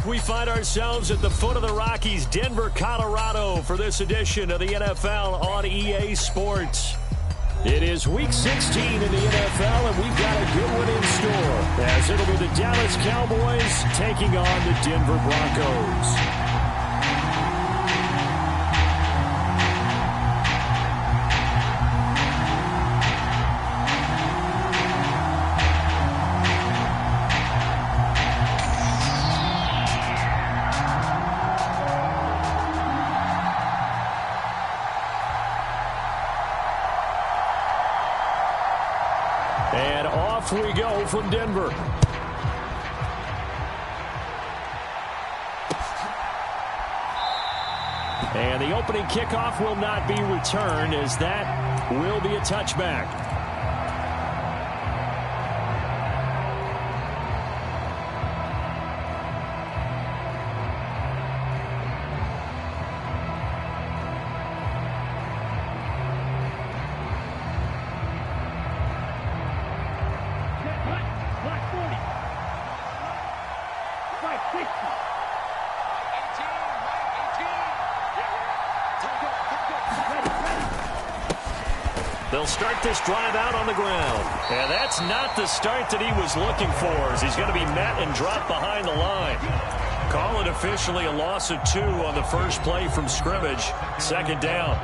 we find ourselves at the foot of the Rockies, Denver, Colorado, for this edition of the NFL on EA Sports. It is Week 16 in the NFL, and we've got a good one in store, as it'll be the Dallas Cowboys taking on the Denver Broncos. And off we go from Denver. And the opening kickoff will not be returned, as that will be a touchback. They'll start this drive out on the ground. And that's not the start that he was looking for, as he's going to be met and dropped behind the line. Call it officially a loss of 2 on the first play from scrimmage. Second down.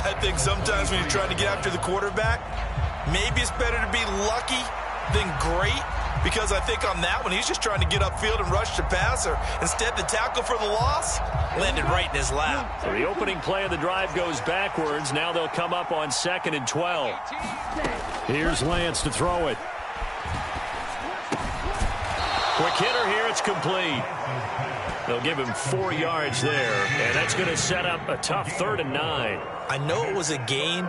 I think sometimes when you're trying to get after the quarterback, maybe it's better to be lucky than great. Because I think on that one, he's just trying to get upfield and rush the passer. Instead, the tackle for the loss landed right in his lap. So the opening play of the drive goes backwards. Now they'll come up on 2nd and 12. Here's Lance to throw it. Quick hitter here. It's complete. They'll give him 4 yards there. And that's going to set up a tough 3rd and 9. I know it was a gain,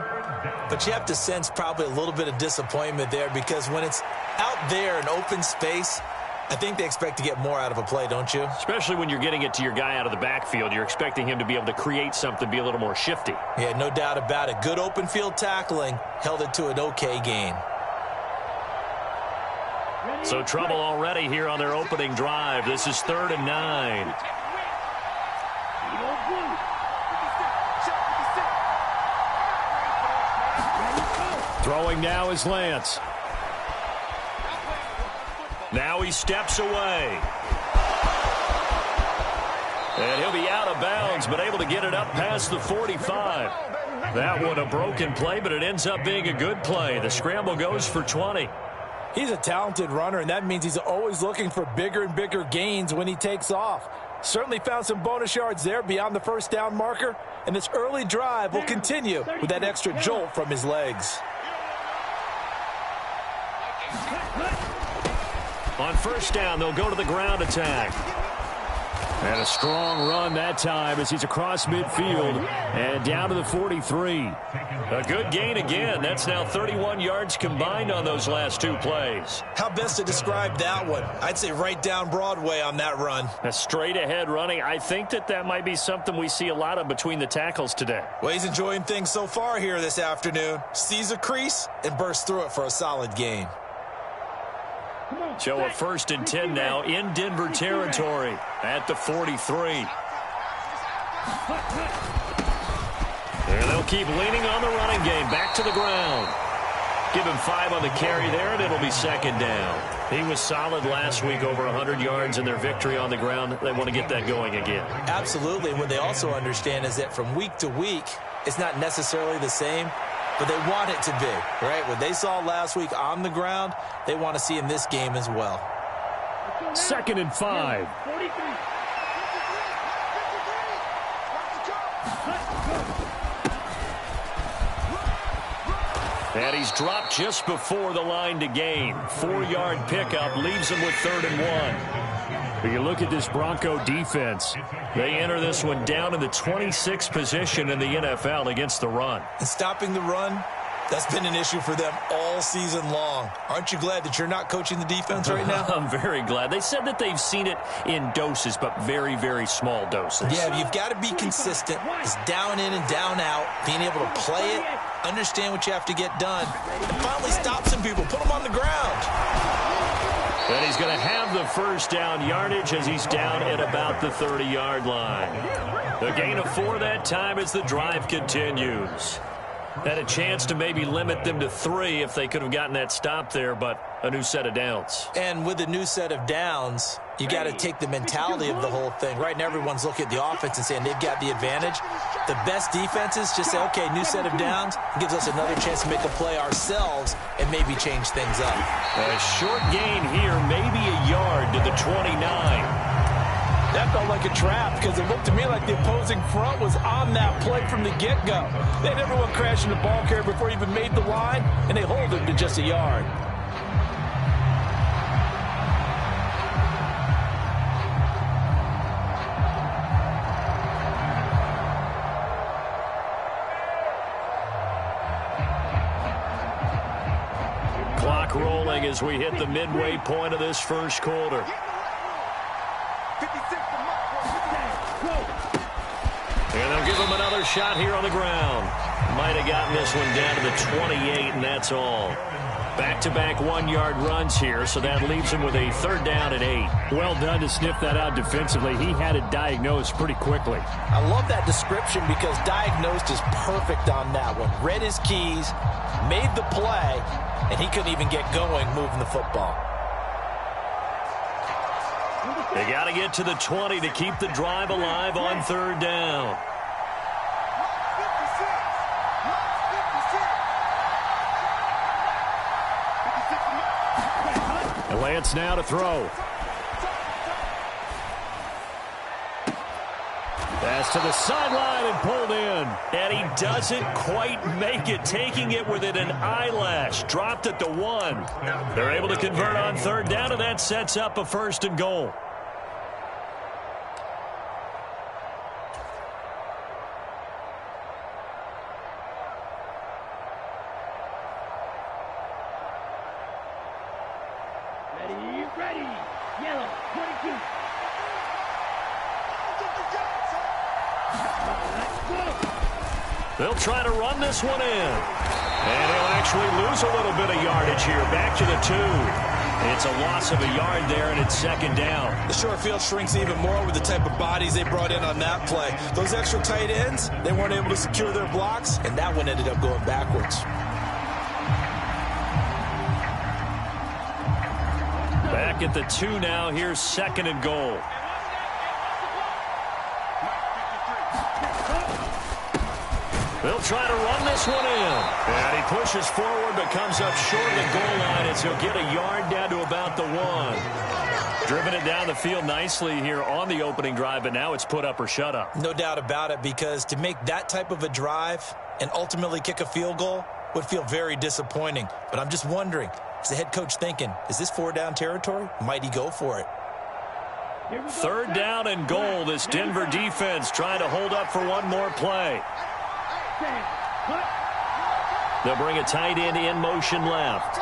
but you have to sense probably a little bit of disappointment there, because when it's out there in open space, I think they expect to get more out of a play, don't you? Especially when you're getting it to your guy out of the backfield. You're expecting him to be able to create something, be a little more shifty. Yeah, no doubt about it. Good open field tackling held it to an okay gain. So trouble already here on their opening drive. This is 3rd and 9. Throwing now is Lance. Now he steps away. And he'll be out of bounds, but able to get it up past the 45. That one a broken play, but it ends up being a good play. The scramble goes for 20. He's a talented runner, and that means he's always looking for bigger and bigger gains when he takes off. Certainly found some bonus yards there beyond the first down marker, and this early drive will continue with that extra jolt from his legs. On first down, they'll go to the ground attack. And a strong run that time as he's across midfield and down to the 43. A good gain again. That's now 31 yards combined on those last 2 plays. How best to describe that one? I'd say right down Broadway on that run. A straight ahead running. I think that might be something we see a lot of between the tackles today. Well, he's enjoying things so far here this afternoon. Sees a crease and bursts through it for a solid gain. So a 1st and 10 now in Denver territory at the 43. And they'll keep leaning on the running game. Back to the ground. Give him 5 on the carry there, and it'll be 2nd down. He was solid last week, over 100 yards in their victory on the ground. They want to get that going again. Absolutely. What they also understand is that from week to week, it's not necessarily the same, but they want it to be, right? What they saw last week on the ground, they want to see in this game as well. 2nd and 5. And he's dropped just before the line to gain. 4-yard pickup leaves him with 3rd and 1. But you look at this Bronco defense. They enter this one down in the 26th position in the NFL against the run. And stopping the run, that's been an issue for them all season long. Aren't you glad that you're not coaching the defense right now? I'm very glad. They said that they've seen it in doses, but very, very small doses. Yeah, you've got to be consistent. It's down in and down out, being able to play it, understand what you have to get done, and finally stop some people, put them on the ground. And he's going to have the first down yardage as he's down at about the 30-yard line. A gain of 4 that time as the drive continues. Had a chance to maybe limit them to 3 if they could have gotten that stop there, but a new set of downs. And with a new set of downs, you got to take the mentality of the whole thing. Right now, everyone's looking at the offense and saying they've got the advantage. The best defenses just say, okay, new set of downs. It gives us another chance to make a play ourselves and maybe change things up. A short gain here, maybe a yard to the 29. That felt like a trap because it looked to me like the opposing front was on that play from the get-go. They had everyone crashing the ball carrier before he even made the line, and they hold him to just a yard. Clock rolling as we hit the midway point of this first quarter. And they'll give him another shot here on the ground. Might have gotten this one down to the 28, and that's all. Back-to-back 1-yard runs here, so that leaves him with a 3rd down and 8. Well done to sniff that out defensively. He had it diagnosed pretty quickly. I love that description because diagnosed is perfect on that one. Read his keys, made the play, and he couldn't even get going moving the football. They got to get to the 20 to keep the drive alive on 3rd down. And Lance now to throw. Pass to the sideline and pulled in. And he doesn't quite make it, taking it within an eyelash. Dropped at the 1. They're able to convert on 3rd down, and that sets up a 1st and goal. Ready. Yellow, 22. They'll try to run this one in. And he'll actually lose a little bit of yardage here. Back to the 2. It's a loss of a yard there, and it's 2nd down. The short field shrinks even more with the type of bodies they brought in on that play. Those extra tight ends, they weren't able to secure their blocks, And that one ended up going backwards. Back at the 2 now. Here's 2nd and goal. They'll try to run this one in. And he pushes forward but comes up short of the goal line as he'll get a yard down to about the 1. Driven it down the field nicely here on the opening drive, but now it's put up or shut up. No doubt about it, because to make that type of a drive and ultimately kick a field goal would feel very disappointing. But I'm just wondering, is the head coach thinking, is this 4-down territory? Might he go for it? 3rd down and goal. This Denver defense trying to hold up for one more play. They'll bring a tight end in motion left.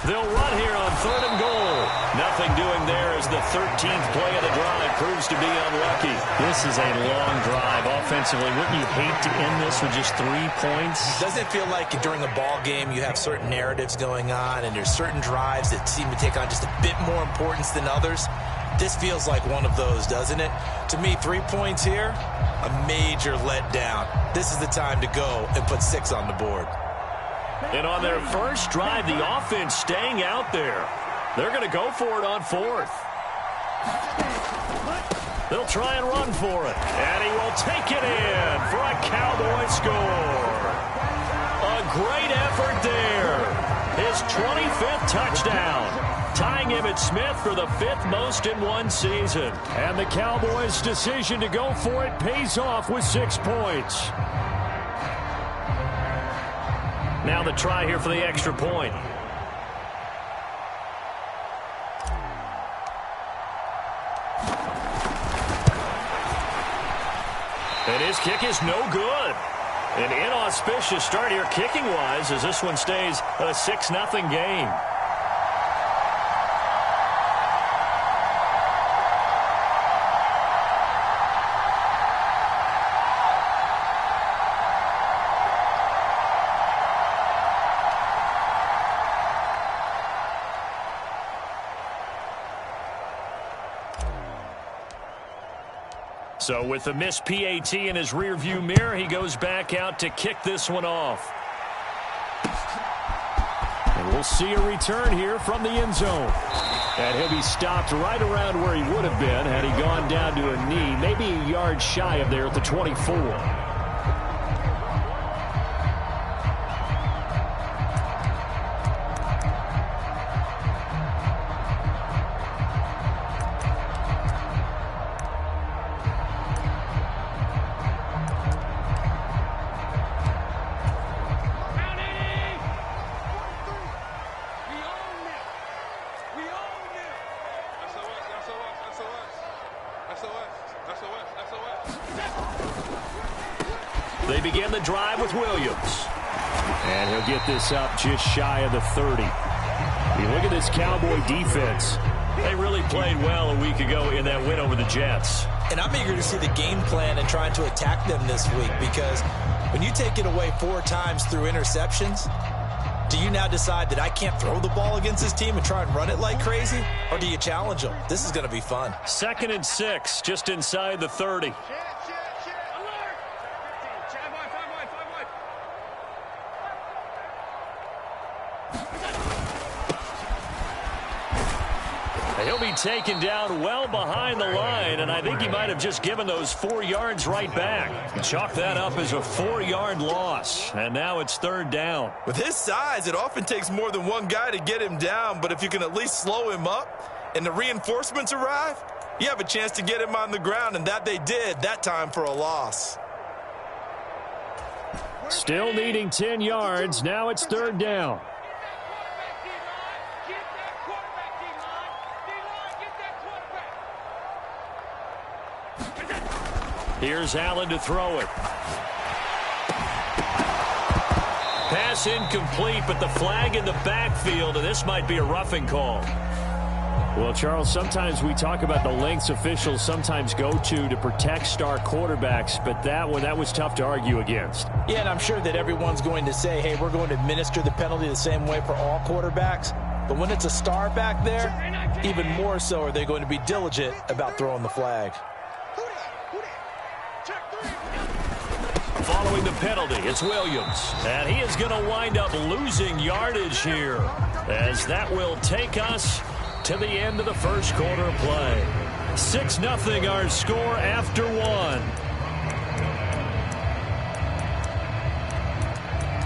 They'll run here on 3rd and goal. Nothing doing there as the 13th play of the drive proves to be unlucky. This is a long drive offensively. Wouldn't you hate to end this with just 3 points? Doesn't it feel like during a ball game you have certain narratives going on and there's certain drives that seem to take on just a bit more importance than others? This feels like one of those, doesn't it? To me, 3 points here, a major letdown. This is the time to go and put 6 on the board. And on their first drive, the offense staying out there. They're going to go for it on 4th. They'll try and run for it. And he will take it in for a Cowboy score. A great effort there. His 25th touchdown. Tying Emmitt Smith for the 5th most in one season. And the Cowboys' decision to go for it pays off with 6 points. Now the try here for the extra point. And his kick is no good. An inauspicious start here kicking-wise as this one stays a 6-0 game. So with the missed PAT in his rearview mirror, he goes back out to kick this one off. And we'll see a return here from the end zone. And he'll be stopped right around where he would have been had he gone down to a knee, maybe a yard shy of there at the 24. They begin the drive with Williams. And he'll get this up just shy of the 30. You look at this Cowboy defense. They really played well a week ago in that win over the Jets. And I'm eager to see the game plan and trying to attack them this week, because when you take it away 4 times through interceptions, do you now decide that I can't throw the ball against this team and try and run it like crazy? Or do you challenge them? This is going to be fun. 2nd and 6, just inside the 30. He'll be taken down well behind the line, and I think he might have just given those 4 yards right back. Chalk that up as a 4-yard loss, and now it's 3rd down. With his size, it often takes more than one guy to get him down, but if you can at least slow him up and the reinforcements arrive, you have a chance to get him on the ground, and that they did that time for a loss. Still needing 10 yards. Now it's 3rd down. Here's Allen to throw it. Pass incomplete, but the flag in the backfield, and this might be a roughing call. Well, Charles, sometimes we talk about the lengths officials sometimes go to protect star quarterbacks, but that was tough to argue against. Yeah, and I'm sure that everyone's going to say, hey, we're going to administer the penalty the same way for all quarterbacks. But when it's a star back there, even more so are they going to be diligent about throwing the flag. Following the penalty, it's Williams. And he is going to wind up losing yardage here, as that will take us to the end of the first quarter of play. 6-0 our score after 1.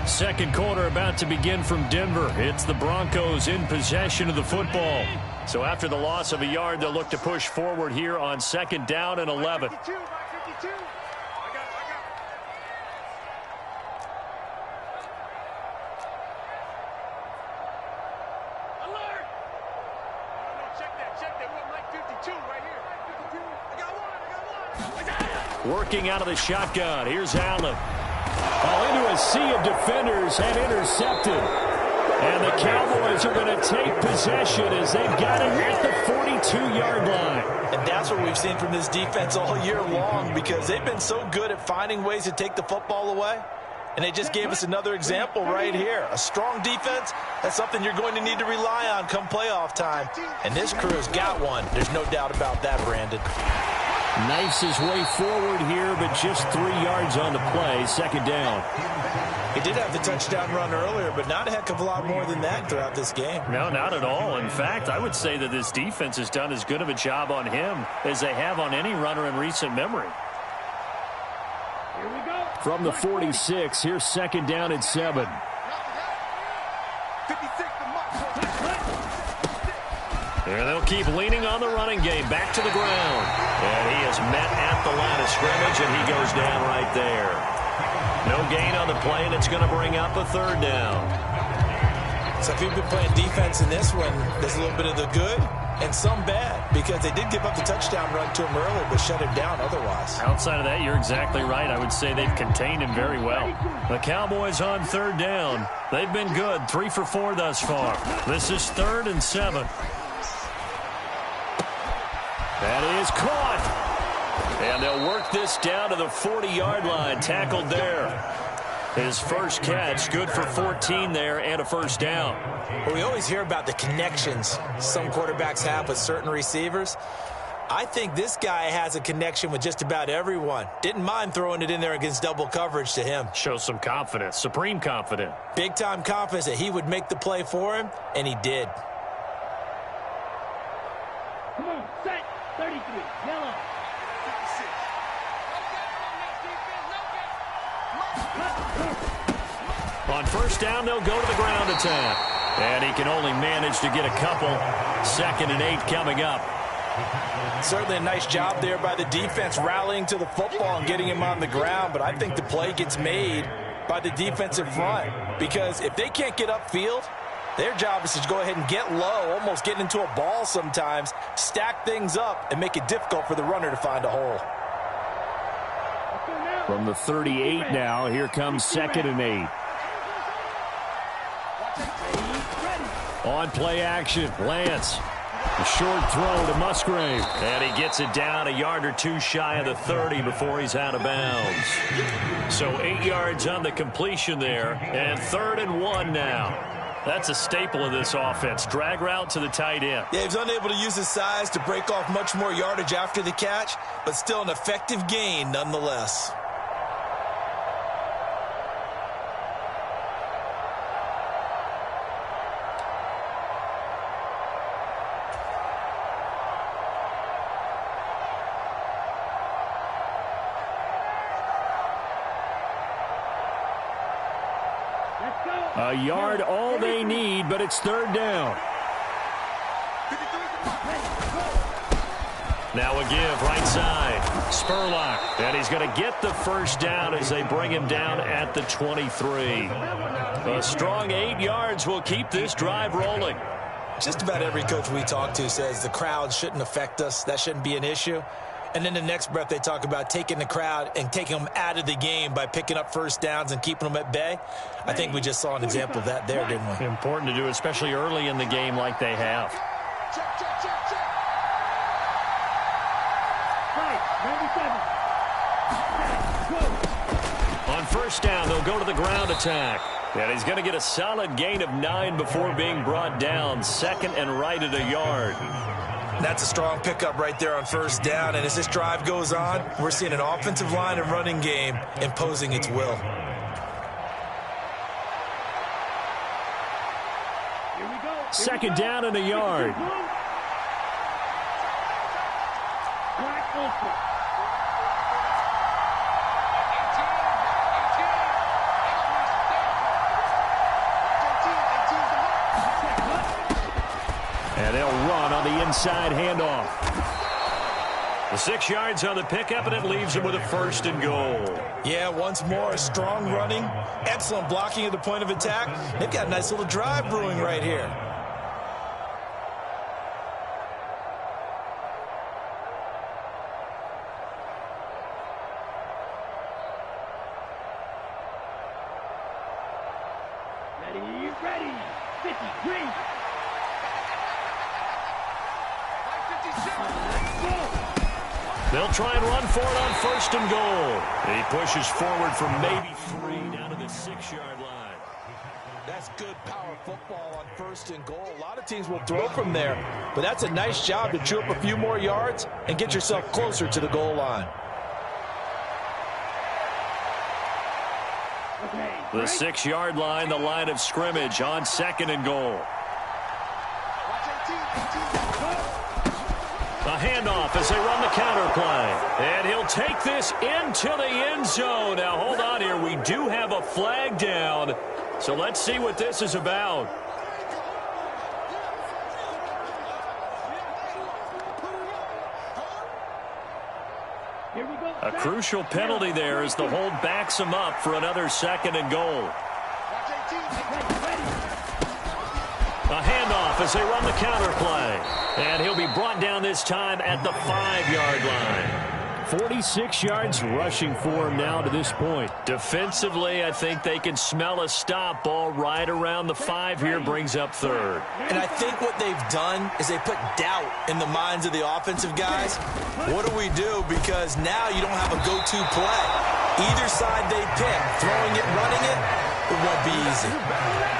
Second quarter about to begin from Denver. It's the Broncos in possession of the football. So after the loss of a yard, they'll look to push forward here on 2nd down and 11. Working out of the shotgun. Here's Allen. Into a sea of defenders and intercepted. And the Cowboys are going to take possession as they've got it at the 42-yard line. And that's what we've seen from this defense all year long, because they've been so good at finding ways to take the football away. And they just gave us another example right here. A strong defense, that's something you're going to need to rely on come playoff time. And this crew's got one. There's no doubt about that, Brandon. Knifes his way forward here, but just 3 yards on the play. 2nd down. He did have the touchdown run earlier, but not a heck of a lot more than that throughout this game. No, not at all. In fact, I would say that this defense has done as good of a job on him as they have on any runner in recent memory. Here we go. From the 46, here's 2nd down and 7. And they'll keep leaning on the running game. Back to the ground. And he is met at the line of scrimmage, and he goes down right there. No gain on the play, and it's going to bring up a 3rd down. So if you've been playing defense in this one, there's a little bit of the good and some bad, because they did give up the touchdown run to him earlier, but shut him down otherwise. Outside of that, you're exactly right. I would say they've contained him very well. The Cowboys on 3rd down. They've been good. 3 for 4 thus far. This is 3rd and 7. That is caught. And they'll work this down to the 40-yard line. Tackled there. His first catch, good for 14 there and a 1st down. Well, we always hear about the connections some quarterbacks have with certain receivers. I think this guy has a connection with just about everyone. Didn't mind throwing it in there against double coverage to him. Shows some confidence, supreme confidence. Big-time confidence that he would make the play for him, and he did. Come on, set. 33, yellow. On first down, they'll go to the ground attack. And he can only manage to get a couple. 2nd and 8 coming up. Certainly a nice job there by the defense rallying to the football and getting him on the ground, but I think the play gets made by the defensive front because if they can't get upfield, their job is to go ahead and get low, almost get into a ball sometimes, stack things up, and make it difficult for the runner to find a hole. From the 38 now, here comes 2nd and 8. On play action, Lance. A short throw to Musgrave. And he gets it down a yard or two shy of the 30 before he's out of bounds. So 8 yards on the completion there. And 3rd and 1 now. That's a staple of this offense. Drag route to the tight end. Yeah, he's unable to use his size to break off much more yardage after the catch, but still an effective gain nonetheless. A yard all they need, but it's 3rd down. Now a give right side. Spurlock. And he's going to get the first down as they bring him down at the 23. A strong 8 yards will keep this drive rolling. Just about every coach we talk to says the crowd shouldn't affect us. That shouldn't be an issue. And then the next breath they talk about taking the crowd and taking them out of the game by picking up first downs and keeping them at bay. I think we just saw an example of that there, didn't we? Important to do, especially early in the game like they have. On first down, they'll go to the ground attack. And he's going to get a solid gain of 9 before being brought down. 2nd and right at a yard. That's a strong pickup right there on first down. And as this drive goes on, we're seeing an offensive line and running game imposing its will. Second down and a yard. And they'll run on the inside handoff. The 6 yards on the pickup, and it leaves them with a 1st and goal. Yeah, once more, strong running, excellent blocking at the point of attack. They've got a nice little drive brewing right here. Ready, 53. They'll try and run for it on 1st and goal. He pushes forward for maybe 3 down to the 6-yard line. That's good power football on 1st and goal. A lot of teams will throw from there, but that's a nice job to chew up a few more yards and get yourself closer to the goal line. The 6-yard line, the line of scrimmage on 2nd and goal. A handoff as they run the counter play. And he'll take this into the end zone. Now, hold on here. We do have a flag down. So let's see what this is about. A crucial penalty there as the hold backs him up for another 2nd and goal. A handoff as they run the counter play. And he'll be brought down this time at the 5-yard line. 46 yards rushing for him now to this point. Defensively, I think they can smell a stop. Ball right around the 5 here brings up 3rd. And I think what they've done is they put doubt in the minds of the offensive guys. What do we do? Because now you don't have a go-to play. Either side they pick, throwing it, running it, it won't be easy.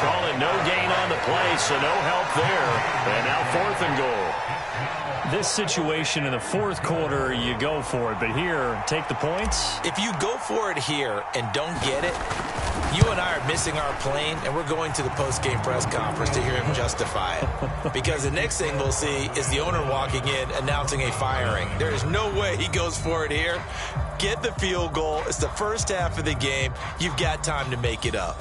Call it no gain on the play, so no help there. And now 4th and goal. this situation in the fourth quarter, you go for it. But here, take the points. If you go for it here and don't get it, you and I are missing our plane, and we're going to the post-game press conference to hear him justify it. Because the next thing we'll see is the owner walking in announcing a firing. There is no way he goes for it here. Get the field goal. It's the first half of the game. You've got time to make it up.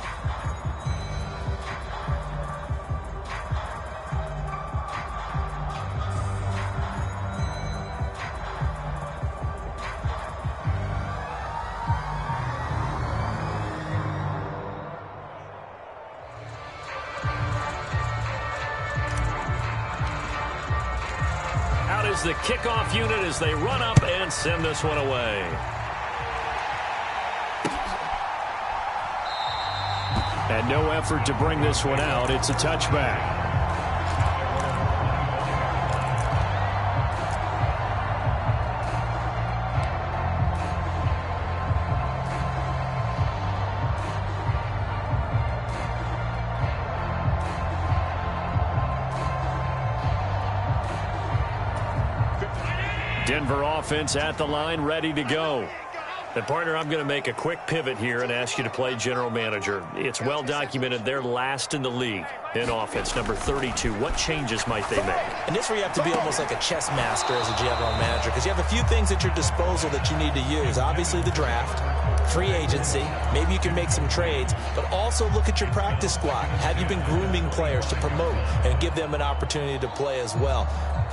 The kickoff unit as they run up and send this one away. And no effort to bring this one out. It's a touchback. Denver offense at the line, ready to go. And, partner, I'm going to make a quick pivot here and ask you to play general manager. It's well documented they're last in the league in offense, number 32. What changes might they make? And this is where you have to be almost like a chess master as a general manager, because you have a few things at your disposal that you need to use. Obviously, the draft, free agency, maybe you can make some trades, but also look at your practice squad. Have you been grooming players to promote and give them an opportunity to play as well?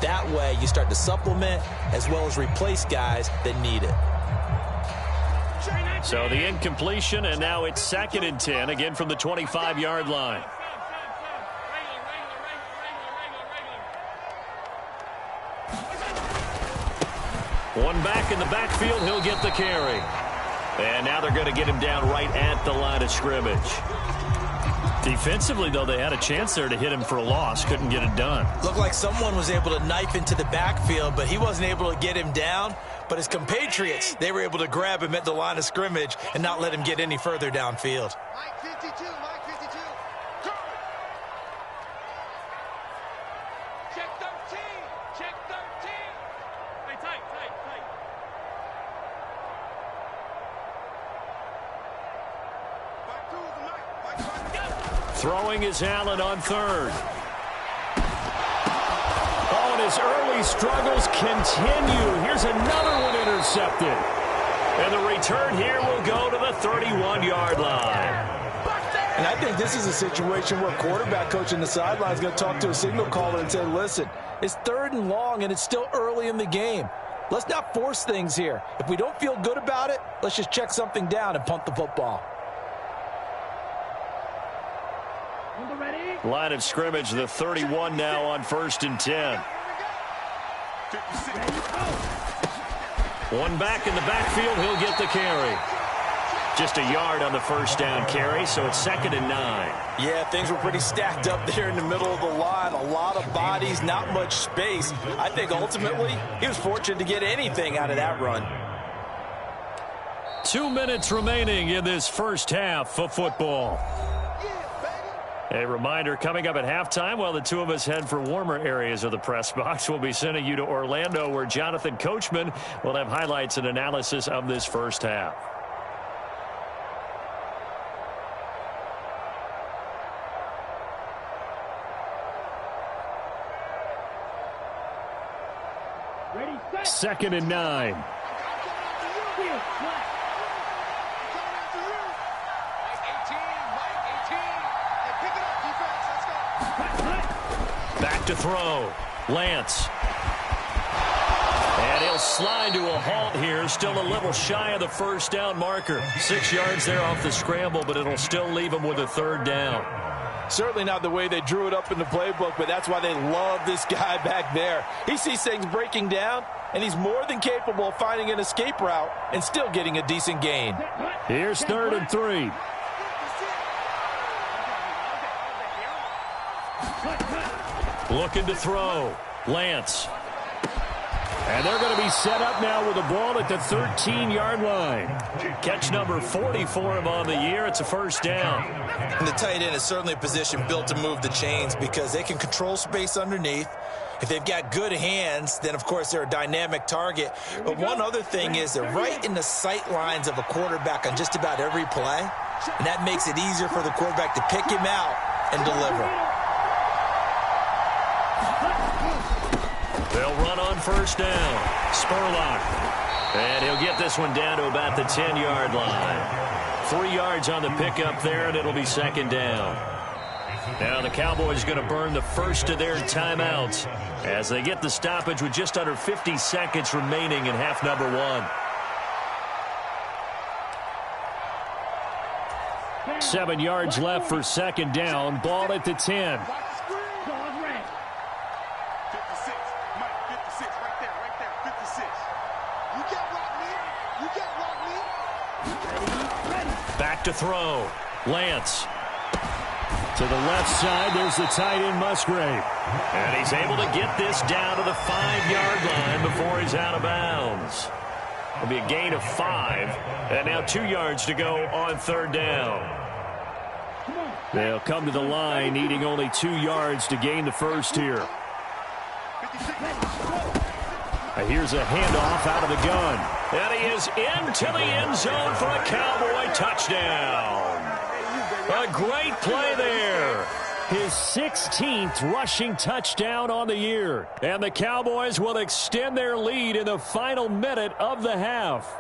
That way, you start to supplement as well as replace guys that need it. So the incompletion, and now it's 2nd and 10, again from the 25-yard line. One back in the backfield, he'll get the carry. And now they're going to get him down right at the line of scrimmage. Defensively, though, they had a chance there to hit him for a loss. Couldn't get it done. Looked like someone was able to knife into the backfield, but he wasn't able to get him down. But his compatriots, they were able to grab him at the line of scrimmage and not let him get any further downfield. Mike 52, Mike 52. Check 13, check 13. Hey, tight. Mike 2 is the Mike. Throwing is Allen on 3rd. Oh, and his early struggles continue. Here's another one intercepted. And the return here will go to the 31-yard line. And I think this is a situation where quarterback coach in the sideline is going to talk to a signal caller and say, listen, it's 3rd and long, and it's still early in the game. Let's not force things here. If we don't feel good about it, let's just check something down and punt the football. Line of scrimmage, the 31 now on 1st and 10. One back in the backfield, he'll get the carry. Just a yard on the first down carry, so it's 2nd and 9. Yeah, things were pretty stacked up there in the middle of the line. A lot of bodies, not much space. I think ultimately he was fortunate to get anything out of that run. 2 minutes remaining in this first half of football. A reminder, coming up at halftime, while the two of us head for warmer areas of the press box, we'll be sending you to Orlando, where Jonathan Coachman will have highlights and analysis of this first half. Ready, set. 2nd and 9. Field flat. Back to throw. Lance. And he'll slide to a halt here. Still a little shy of the first down marker. 6 yards there off the scramble, but it'll still leave him with a 3rd down. Certainly not the way they drew it up in the playbook, but that's why they love this guy back there. He sees things breaking down, and he's more than capable of finding an escape route and still getting a decent gain. Here's 3rd and 3. Looking to throw. Lance. And they're going to be set up now with the ball at the 13-yard line. Catch number 40 for him on the year. It's a first down. And the tight end is certainly a position built to move the chains because they can control space underneath. If they've got good hands, then, of course, they're a dynamic target. But one other thing is they're right in the sight lines of a quarterback on just about every play, and that makes it easier for the quarterback to pick him out and deliver. They'll run on first down. Spurlock. And he'll get this one down to about the 10-yard line. 3 yards on the pickup there, and it'll be second down. Now the Cowboys going to burn the first of their timeouts as they get the stoppage with just under 50 seconds remaining in half number 1. 7 yards left for second down. Ball at the 10. Back to throw. Lance. To the left side, there's the tight end, Musgrave. And he's able to get this down to the 5-yard line before he's out of bounds. It'll be a gain of 5. And now 2 yards to go on third down. They'll come to the line, needing only 2 yards to gain the first here. Here's a handoff out of the gun. And he is into the end zone for a Cowboy touchdown. A great play there. His 16th rushing touchdown on the year. And the Cowboys will extend their lead in the final minute of the half.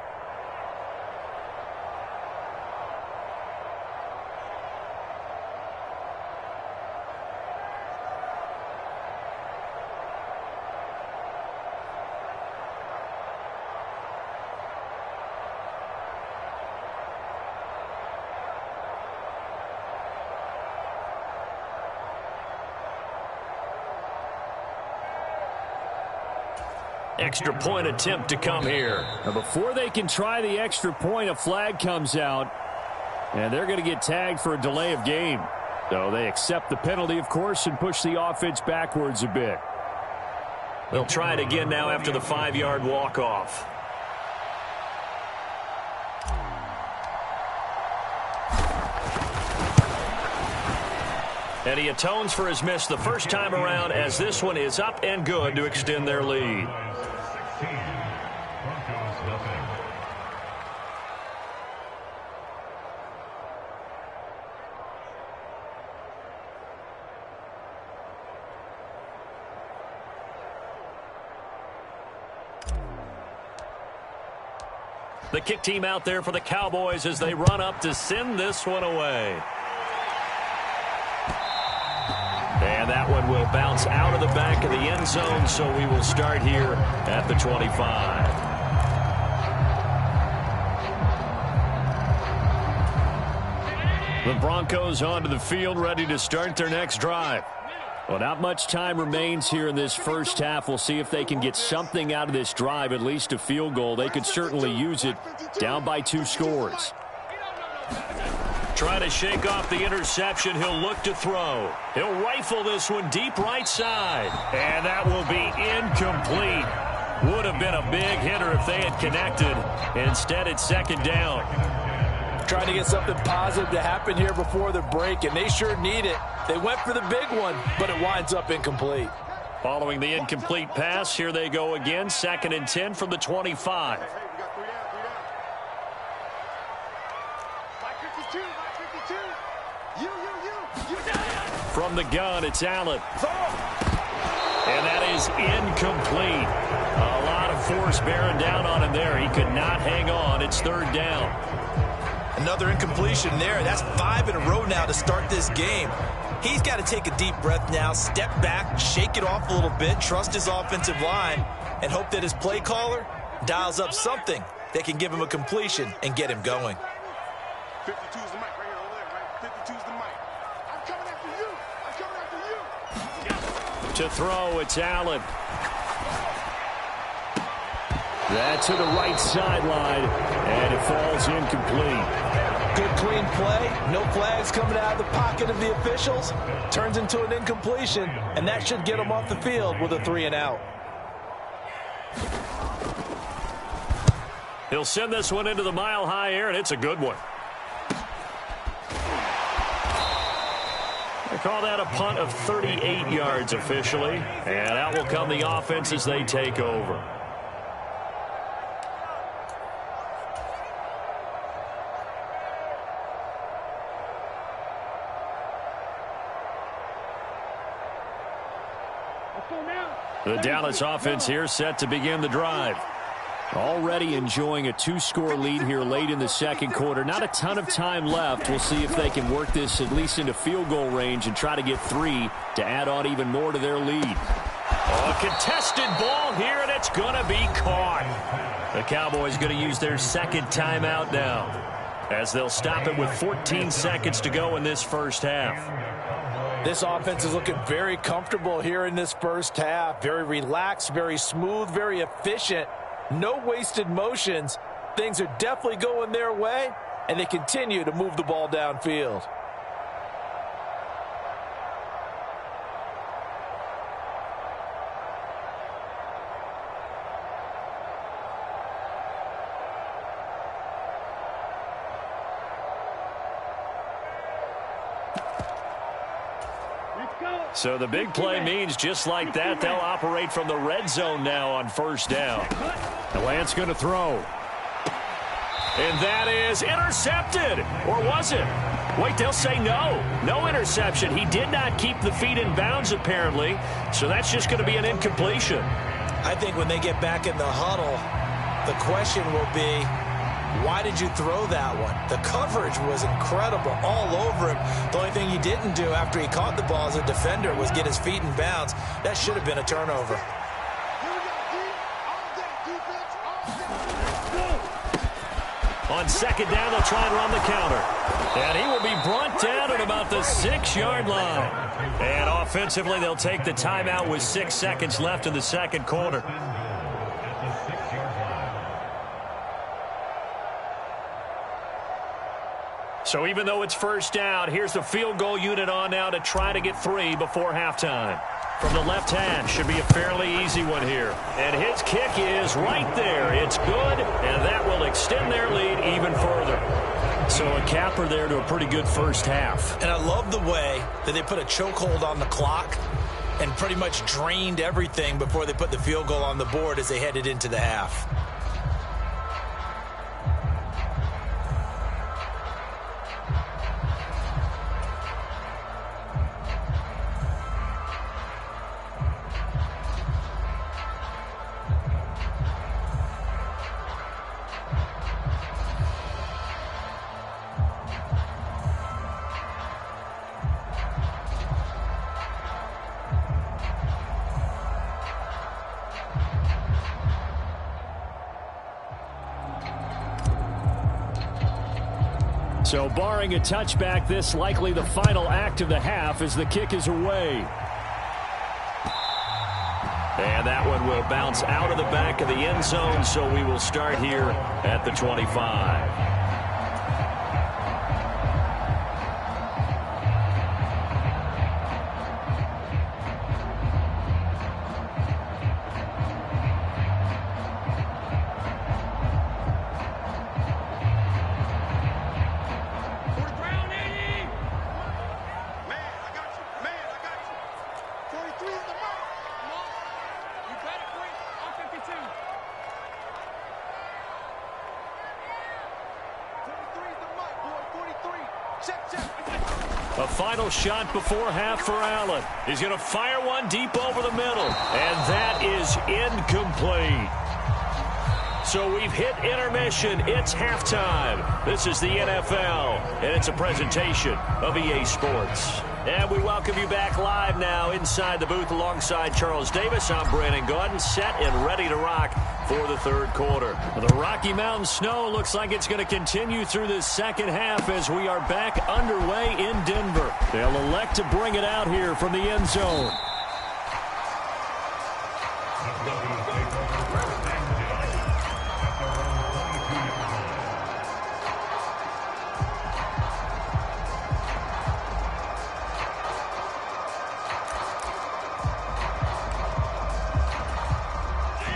Extra point attempt to come here. Now before they can try the extra point, a flag comes out, and they're going to get tagged for a delay of game. So they accept the penalty, of course, and push the offense backwards a bit. They'll try it again now after the 5-yard walk-off. And he atones for his miss the first time around, as this one is up and good to extend their lead. The kick team out there for the Cowboys as they run up to send this one away. And that one will bounce out of the back of the end zone, so we will start here at the 25. The Broncos onto the field, ready to start their next drive. Well, not much time remains here in this first half. We'll see if they can get something out of this drive, at least a field goal. They could certainly use it, down by 2 scores. Trying to shake off the interception. He'll look to throw. He'll rifle this one deep right side. And that will be incomplete. Would have been a big hitter if they had connected. Instead, it's second down. Trying to get something positive to happen here before the break, and they sure need it. They went for the big one, but it winds up incomplete. Following the incomplete pass, here they go again. 2nd and 10 from the 25. From the gun, it's Allen. And that is incomplete. A lot of force bearing down on him there. He could not hang on. It's 3rd down. Another incompletion there. That's 5 in a row now to start this game. He's got to take a deep breath now, step back, shake it off a little bit, trust his offensive line, and hope that his play caller dials up something that can give him a completion and get him going. 52's the mic right here over there, right? 52's the mic. I'm coming after you. I'm coming after you. To throw, it's Allen. That's to the right sideline, and it falls incomplete. Good clean play. No flags coming out of the pocket of the officials. Turns into an incompletion, and that should get them off the field with a 3 and out. He'll send this one into the mile-high air, and it's a good one. Call that a punt of 38 yards officially. And out will come the offense as they take over. The Dallas offense here set to begin the drive. Already enjoying a 2-score lead here late in the second quarter. Not a ton of time left. We'll see if they can work this at least into field goal range and try to get 3 to add on even more to their lead. A contested ball here, and it's going to be caught. The Cowboys going to use their second timeout now, as they'll stop it with 14 seconds to go in this first half. This offense is looking very comfortable here in this first half. Very relaxed, very smooth, very efficient. No wasted motions. Things are definitely going their way, and they continue to move the ball downfield. So the big play means just like that, they'll operate from the red zone now on first down. Lance going to throw. And that is intercepted. Or was it? Wait, they'll say no. No interception. He did not keep the feet in bounds, apparently. So that's just going to be an incompletion. I think when they get back in the huddle, the question will be, why did you throw that one? The coverage was incredible all over him. The only thing he didn't do after he caught the ball as a defender was get his feet in bounds. That should have been a turnover. On second down, they'll try and run the counter. And he will be brought down at about the 6-yard line. And offensively, they'll take the timeout with 6 seconds left in the second quarter. So even though it's first down, here's the field goal unit on now to try to get 3 before halftime. From the left hand, should be a fairly easy one here. And his kick is right there. It's good, and that will extend their lead even further. So a capper there to a pretty good first half. And I love the way that they put a chokehold on the clock and pretty much drained everything before they put the field goal on the board as they headed into the half. So barring a touchback, this likely the final act of the half as the kick is away. And that one will bounce out of the back of the end zone, so we will start here at the 25. A final shot before half for Allen. He's going to fire one deep over the middle. And that is incomplete. So we've hit intermission. It's halftime. This is the NFL, and it's a presentation of EA Sports. And we welcome you back live now inside the booth alongside Charles Davis. I'm Brandon Gaudin, set and ready to rock for the third quarter. The Rocky Mountain snow looks like it's going to continue through this second half as we are back underway in Denver. They'll elect to bring it out here from the end zone.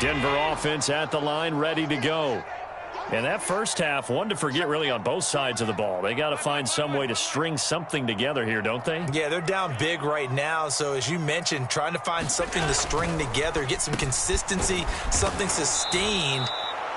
Denver offense at the line, ready to go. And that first half, one to forget really on both sides of the ball. They got to find some way to string something together here, don't they? Yeah, they're down big right now. So as you mentioned, trying to find something to string together, get some consistency, something sustained,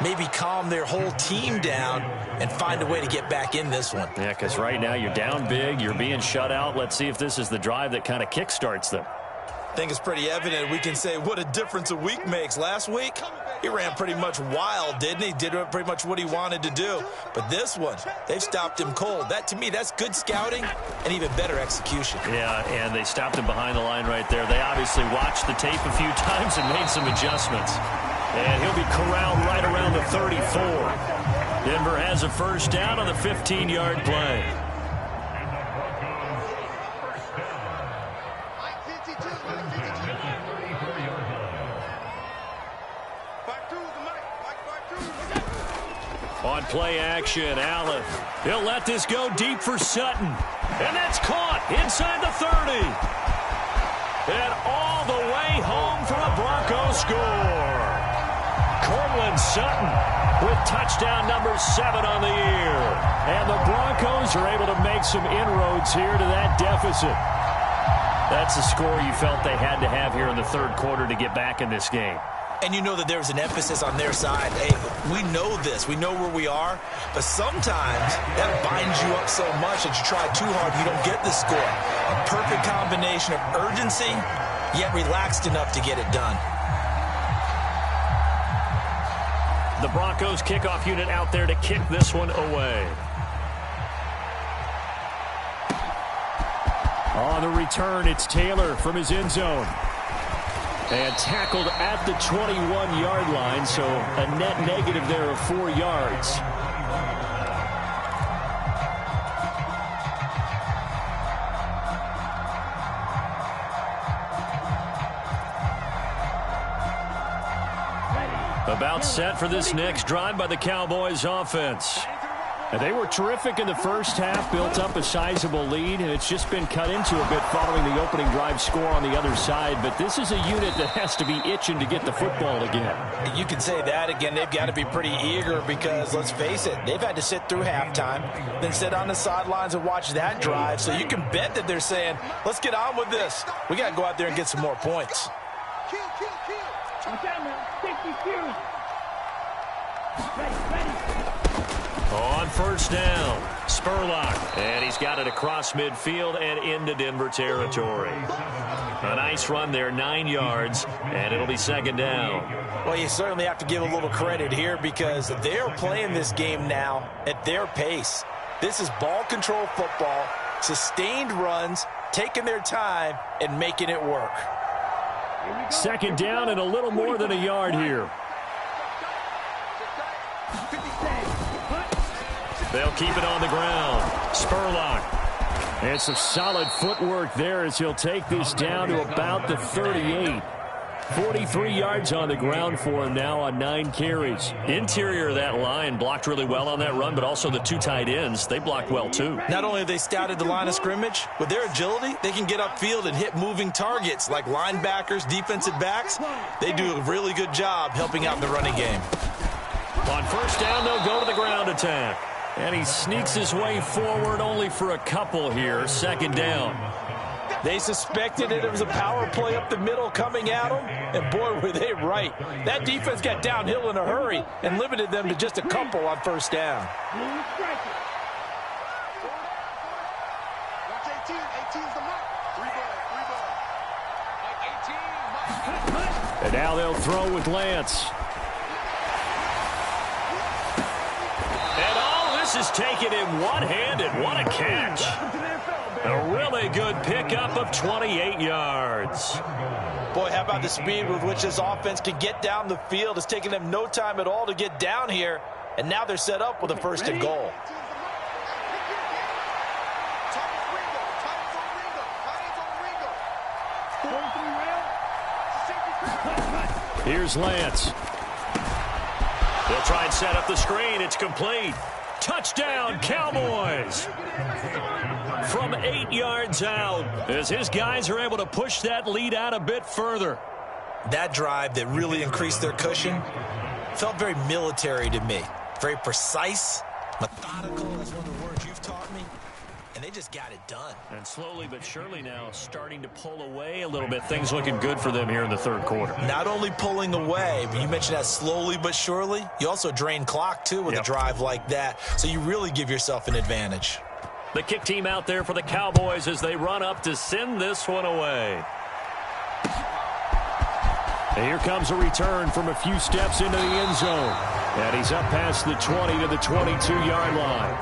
maybe calm their whole team down and find a way to get back in this one. Yeah, because right now you're down big, you're being shut out. Let's see if this is the drive that kind of kickstarts them. I think it's pretty evident. We can say what a difference a week makes. Last week, he ran pretty much wild, didn't he? Did pretty much what he wanted to do. But this one, they've stopped him cold. That, to me, that's good scouting and even better execution. Yeah, and they stopped him behind the line right there. They obviously watched the tape a few times and made some adjustments. And he'll be corralled right around the 34. Denver has a first down on the 15-yard play. On play action, Allen. He'll let this go deep for Sutton. And that's caught inside the 30. And all the way home for a Broncos score. Cortland Sutton with touchdown number 7 on the year. And the Broncos are able to make some inroads here to that deficit. That's the score you felt they had to have here in the third quarter to get back in this game. And you know that there's an emphasis on their side. Hey, we know this. We know where we are. But sometimes that binds you up so much that you try too hard, you don't get the score. A perfect combination of urgency, yet relaxed enough to get it done. The Broncos kickoff unit out there to kick this one away. On the return, it's Taylor from his end zone. And tackled at the 21-yard line, so a net negative there of 4 yards. About set for this next drive by the Cowboys offense. And they were terrific in the first half, built up a sizable lead, and it's just been cut into a bit following the opening drive score on the other side. But this is a unit that has to be itching to get the football again. You can say that again. They've got to be pretty eager because, let's face it, they've had to sit through halftime, then sit on the sidelines and watch that drive. So you can bet that they're saying, let's get on with this. We got to go out there and get some more points. Watch out now. 60 Ready. On first down, Spurlock. And he's got it across midfield and into Denver territory. A nice run there, 9 yards, and it'll be second down. Well, you certainly have to give a little credit here because they're playing this game now at their pace. This is ball control football, sustained runs, taking their time, and making it work. Second down and a little more than a yard here. They'll keep it on the ground. Spurlock. And some solid footwork there as he'll take this down to about the 38. 43 yards on the ground for him now on 9 carries. Interior of that line blocked really well on that run, but also the 2 tight ends, they blocked well too. Not only have they scouted the line of scrimmage, with their agility, they can get upfield and hit moving targets like linebackers, defensive backs. They do a really good job helping out in the running game. On first down, they'll go to the ground attack. And he sneaks his way forward only for a couple here. Second down. They suspected it was a power play up the middle coming at them, and boy, were they right. That defense got downhill in a hurry and limited them to just a couple on first down. Watch 18. 18's the mark. 3 balls. 18. And now they'll throw with Lance. And all this is taken in one-handed. What a catch. A really good pickup of 28 yards. Boy, how about the speed with which this offense can get down the field? It's taken them no time at all to get down here, and now they're set up with a first and goal. Here's Lance. They'll try and set up the screen. It's complete. Touchdown, Cowboys. From 8 yards out, as his guys are able to push that lead out a bit further. That drive that really increased their cushion felt very military to me. Very precise, methodical. That's one of the words you've taught me. And they just got it done. And slowly but surely now starting to pull away a little bit. Things looking good for them here in the third quarter. Not only pulling away, but you mentioned that slowly but surely. You also drain clock, too, with a drive like that. So you really give yourself an advantage. The kick team out there for the Cowboys as they run up to send this one away. And here comes a return from a few steps into the end zone. And he's up past the 20 to the 22-yard line.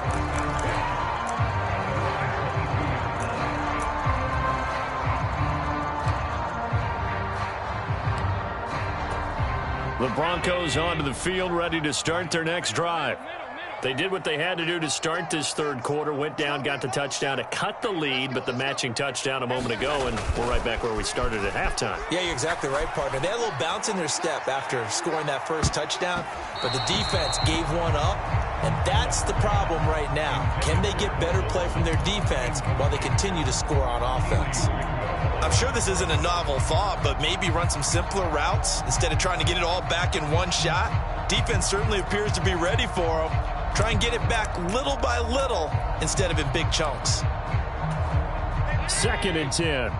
The Broncos onto the field, ready to start their next drive. They did what they had to do to start this third quarter, went down, got the touchdown to cut the lead, but the matching touchdown a moment ago, and we're right back where we started at halftime. Yeah, you're exactly right, partner. They had a little bounce in their step after scoring that first touchdown, but the defense gave one up, and that's the problem right now. Can they get better play from their defense while they continue to score on offense? I'm sure this isn't a novel thought, but maybe run some simpler routes instead of trying to get it all back in one shot. Defense certainly appears to be ready for them. Try and get it back little by little instead of in big chunks. 2nd and 10.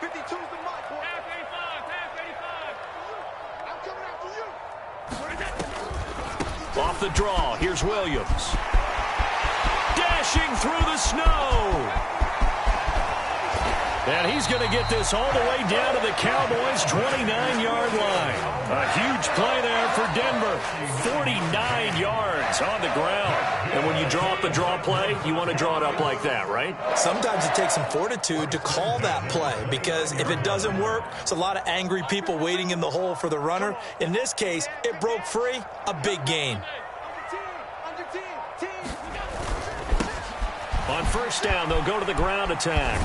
52's the mic. Half 85. I'm coming after you. Off the draw, here's Williams. Dashing through the snow. And he's going to get this all the way down to the Cowboys' 29-yard line. A huge play there for Denver. 49 yards on the ground. And when you draw up the draw play, you want to draw it up like that, right? Sometimes it takes some fortitude to call that play because if it doesn't work, it's a lot of angry people waiting in the hole for the runner. In this case, it broke free, a big gain. On first down, they'll go to the ground attack.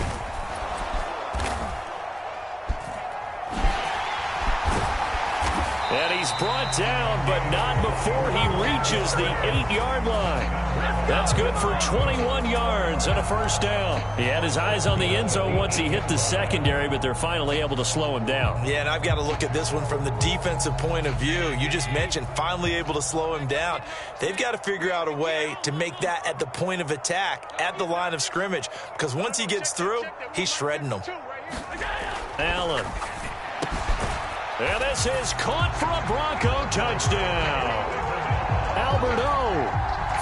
And he's brought down, but not before he reaches the 8-yard line. That's good for 21 yards and a first down. He had his eyes on the end zone once he hit the secondary, but they're finally able to slow him down. Yeah, and I've got to look at this one from the defensive point of view. You just mentioned finally able to slow him down. They've got to figure out a way to make that at the point of attack, at the line of scrimmage, because once he gets through, he's shredding them. Allen. And this is caught for a Bronco touchdown. Albert O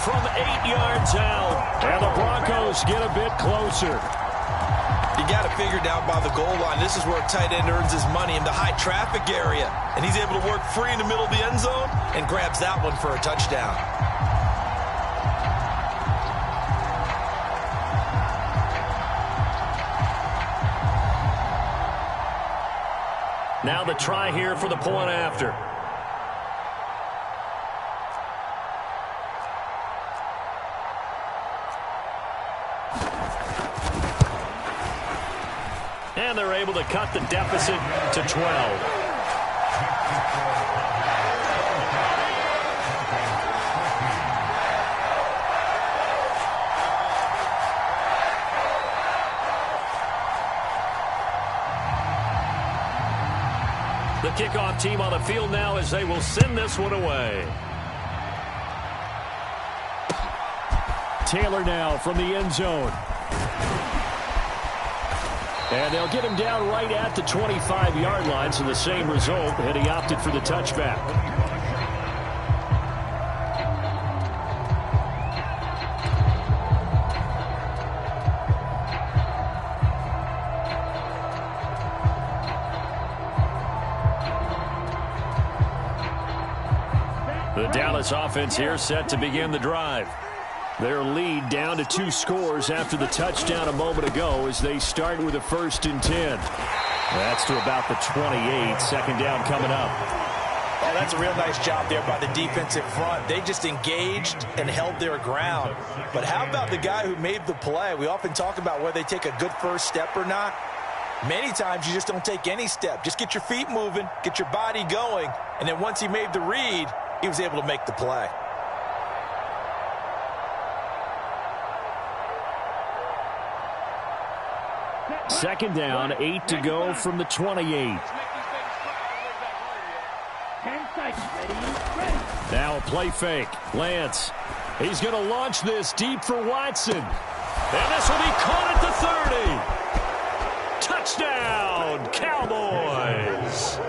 from 8 yards out. And the Broncos get a bit closer. You got to figure down by the goal line. This is where a tight end earns his money in the high traffic area. And he's able to work free in the middle of the end zone and grabs that one for a touchdown. Now the try here for the point after. And they're able to cut the deficit to 12. The kickoff team on the field now as they will send this one away. Taylor now from the end zone. And they'll get him down right at the 25-yard line, so the same result, and he opted for the touchback. The Dallas offense here set to begin the drive. Their lead down to 2 scores after the touchdown a moment ago as they start with a 1st and 10. That's to about the 28. Second down coming up. Oh, that's a real nice job there by the defensive front. They just engaged and held their ground. But how about the guy who made the play? We often talk about whether they take a good first step or not. Many times you just don't take any step. Just get your feet moving, get your body going, and then once he made the read, he was able to make the play. Second down, 8 to go from the 28. Now a play fake. Lance. He's going to launch this deep for Watson. And this will be caught at the 30. Touchdown, Cowboys.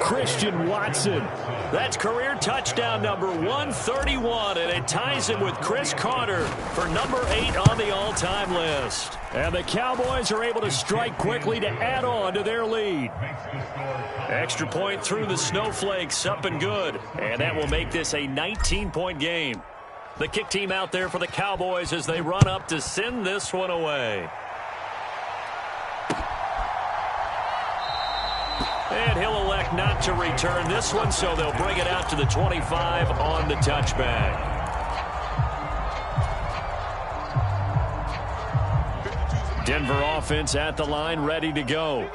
Christian Watson. That's career touchdown number 131, and it ties him with Chris Carter for number 8 on the all-time list. And the Cowboys are able to strike quickly to add on to their lead. Extra point through the snowflakes, up and good. And that will make this a 19-point game. The kick team out there for the Cowboys as they run up to send this one away. And he'll elect not to return this one, so they'll bring it out to the 25 on the touchback. Denver offense at the line, ready to go.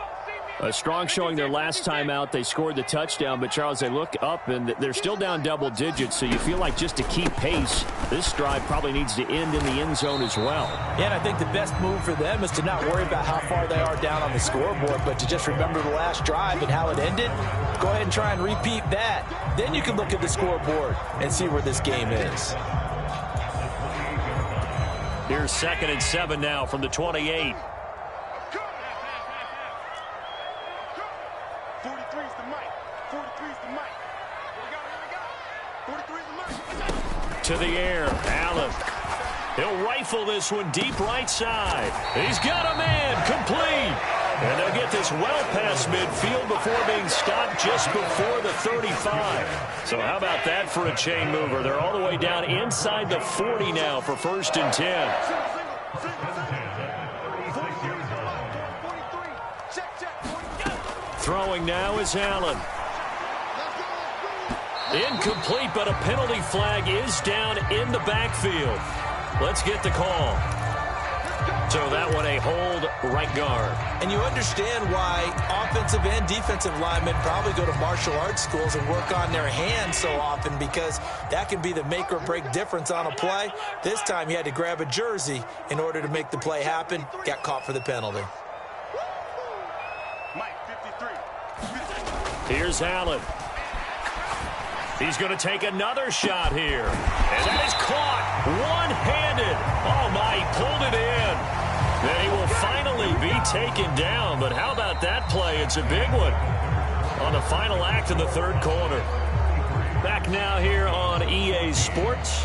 A strong showing their last time out. They scored the touchdown, but, Charles, they look up, and they're still down double digits, so you feel like just to keep pace, this drive probably needs to end in the end zone as well. Yeah, and I think the best move for them is to not worry about how far they are down on the scoreboard, but to just remember the last drive and how it ended. Go ahead and try and repeat that. Then you can look at the scoreboard and see where this game is. Here's 2nd and 7 now from the 28. 43's the mic. 43's the mic. Here we go. 43's the mic. To the air, Allen. He'll rifle this one deep right side. He's got a man, complete. And they'll get this well past midfield before being stopped just before the 35. So how about that for a chain mover? They're all the way down inside the 40 now for 1st and 10. Throwing now is Allen. Incomplete, but a penalty flag is down in the backfield. Let's get the call. So that one a hold right guard. And you understand why offensive and defensive linemen probably go to martial arts schools and work on their hands so often, because that can be the make or break difference on a play. This time he had to grab a jersey in order to make the play happen. Got caught for the penalty. Here's Allen. He's going to take another shot here. And that is caught one-handed. Oh, my, he pulled it in. Then he will finally be taken down. But how about that play? It's a big one on the final act of the 3rd quarter. Back now here on EA Sports.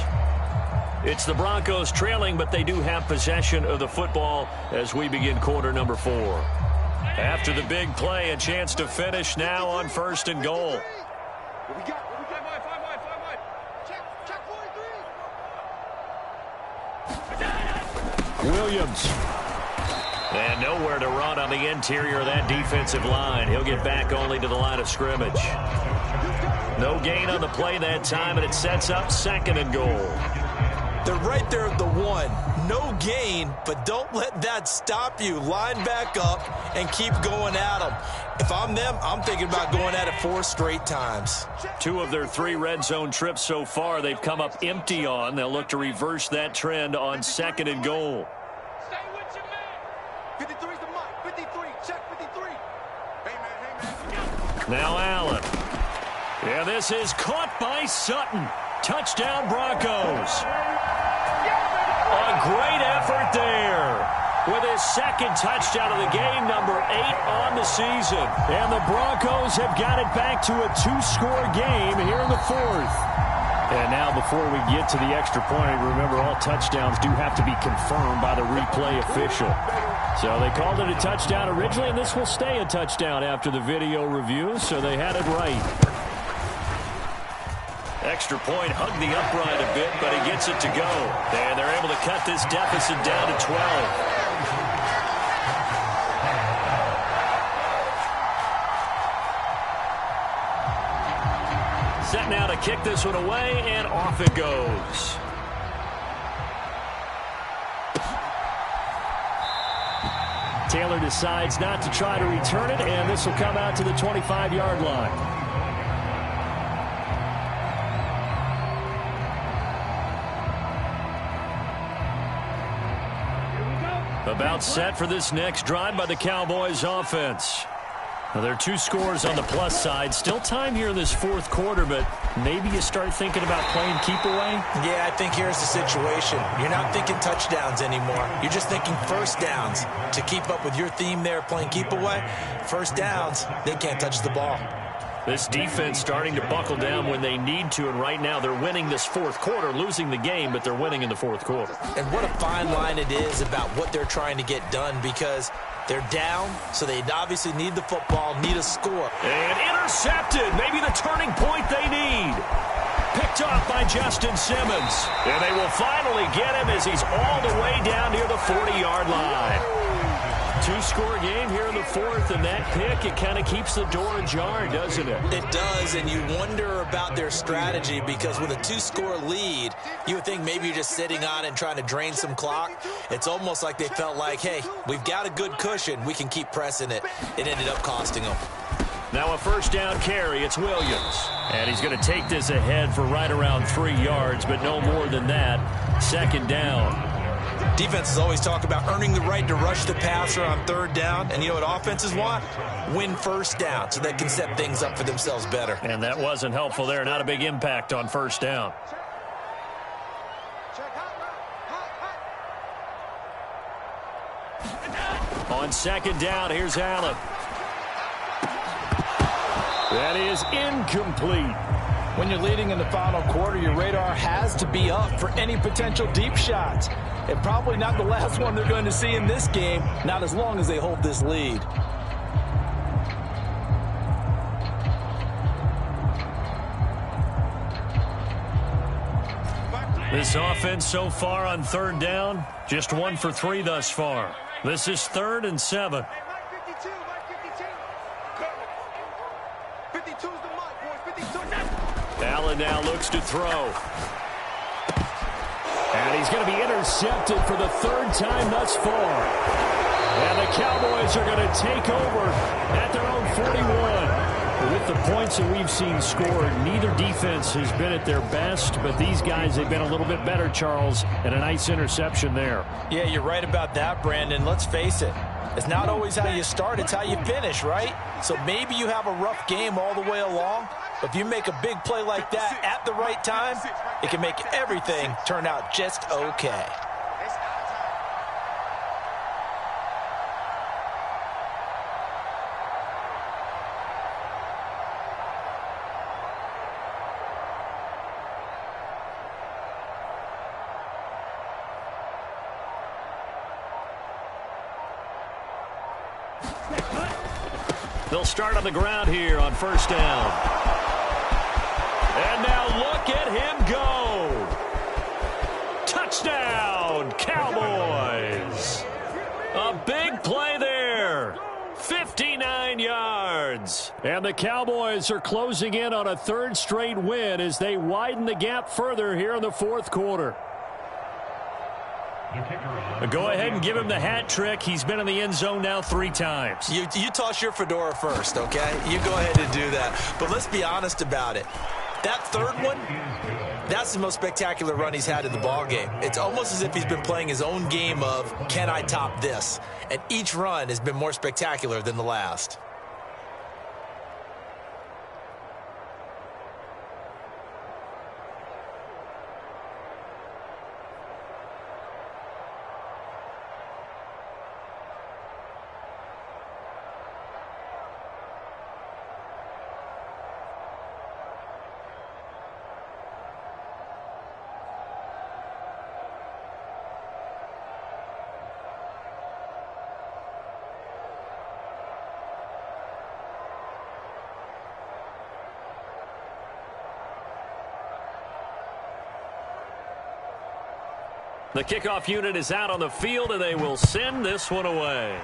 It's the Broncos trailing, but they do have possession of the football as we begin quarter number 4. After the big play, a chance to finish now on 1st and goal. Williams. And nowhere to run on the interior of that defensive line. He'll get back only to the line of scrimmage. No gain on the play that time, and it sets up 2nd and goal. They're right there at the 1. No gain, but don't let that stop you. Line back up and keep going at them. If I'm them, I'm thinking about going at it 4 straight times. 2 of their 3 red zone trips so far they've come up empty on. They'll look to reverse that trend on 2nd and goal. Stay with your man. 53's the mic. 53. Check 53. Hey, man. Now Allen. Yeah, this is caught by Sutton. Touchdown Broncos. A great effort there with his 2nd touchdown of the game, number 8 on the season. And the Broncos have got it back to a 2-score game here in the 4th. And now before we get to the extra point, remember all touchdowns do have to be confirmed by the replay official. So they called it a touchdown originally, and this will stay a touchdown after the video review, so they had it right. Extra point, hugged the upright a bit, but he gets it to go. And they're able to cut this deficit down to 12. Set now to kick this one away, and off it goes. Taylor decides not to try to return it, and this will come out to the 25-yard line. About set for this next drive by the Cowboys offense. Well, there are 2 scores on the plus side. Still time here in this fourth quarter, but maybe you start thinking about playing keep away? Yeah, I think here's the situation. You're not thinking touchdowns anymore. You're just thinking first downs. To keep up with your theme there, playing keep away, first downs, they can't touch the ball. This defense starting to buckle down when they need to, and right now they're winning this fourth quarter, losing the game, but they're winning in the fourth quarter. And what a fine line it is about what they're trying to get done, because they're down, so they obviously need the football, need a score. And intercepted, maybe the turning point they need. Picked off by Justin Simmons. And they will finally get him as he's all the way down near the 40-yard line. 2-score game here in the fourth, and that pick, it kind of keeps the door ajar, doesn't it? It does, and you wonder about their strategy, because with a 2-score lead, you would think maybe you're just sitting on it and trying to drain some clock. It's almost like they felt like, hey, we've got a good cushion. We can keep pressing it. It ended up costing them. Now a first down carry. It's Williams. And he's going to take this ahead for right around 3 yards, but no more than that. Second down. Defenses always talk about earning the right to rush the passer on third down. And you know what offenses want? Win first down so they can set things up for themselves better. And that wasn't helpful there. Not a big impact on first down. On second down, here's Allen. That is incomplete. When you're leading in the final quarter, your radar has to be up for any potential deep shots. And probably not the last one they're going to see in this game, not as long as they hold this lead. This offense so far on third down, just 1 for 3 thus far. This is 3rd and 7. Allen now looks to throw. And he's going to be intercepted for the 3rd time thus far. And the Cowboys are going to take over at their own 41. With the points that we've seen scored, neither defense has been at their best, but these guys have been a little bit better, Charles, and a nice interception there. Yeah, you're right about that, Brandon. Let's face it. It's not always how you start, it's how you finish, right? So maybe you have a rough game all the way along, but if you make a big play like that at the right time, it can make everything turn out just okay. They'll start on the ground here on first down. And now look at him go. Touchdown, Cowboys. A big play there. 59 yards. And the Cowboys are closing in on a 3rd straight win as they widen the gap further here in the fourth quarter. Go ahead and give him the hat trick. He's been in the end zone now 3 times. You toss your fedora first, okay? You go ahead and do that. But let's be honest about it. That 3rd one, that's the most spectacular run he's had in the ballgame. It's almost as if he's been playing his own game of, can I top this? And each run has been more spectacular than the last. The kickoff unit is out on the field, and they will send this one away.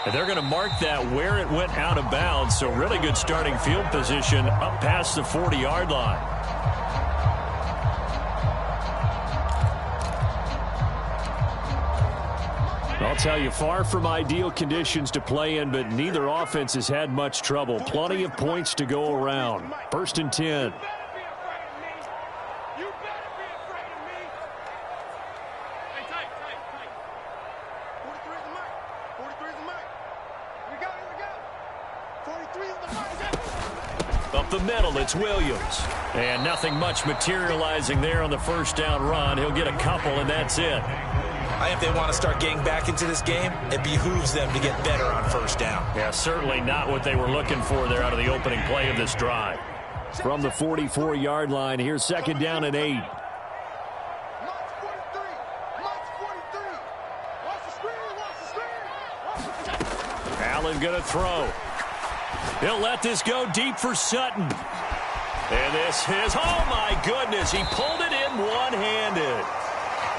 And they're going to mark that where it went out of bounds, so really good starting field position up past the 40-yard line. I'll tell you, far from ideal conditions to play in, but neither offense has had much trouble. Plenty of points to go around. 1st and 10. Up the middle, it's Williams. And nothing much materializing there on the first down run. He'll get a couple, and that's it. I think if they want to start getting back into this game, it behooves them to get better on first down. Yeah, certainly not what they were looking for there out of the opening play of this drive. From the 44-yard line, here's second down and 8. Allen going to throw. He'll let this go deep for Sutton. And this is, oh my goodness, he pulled it in one-handed.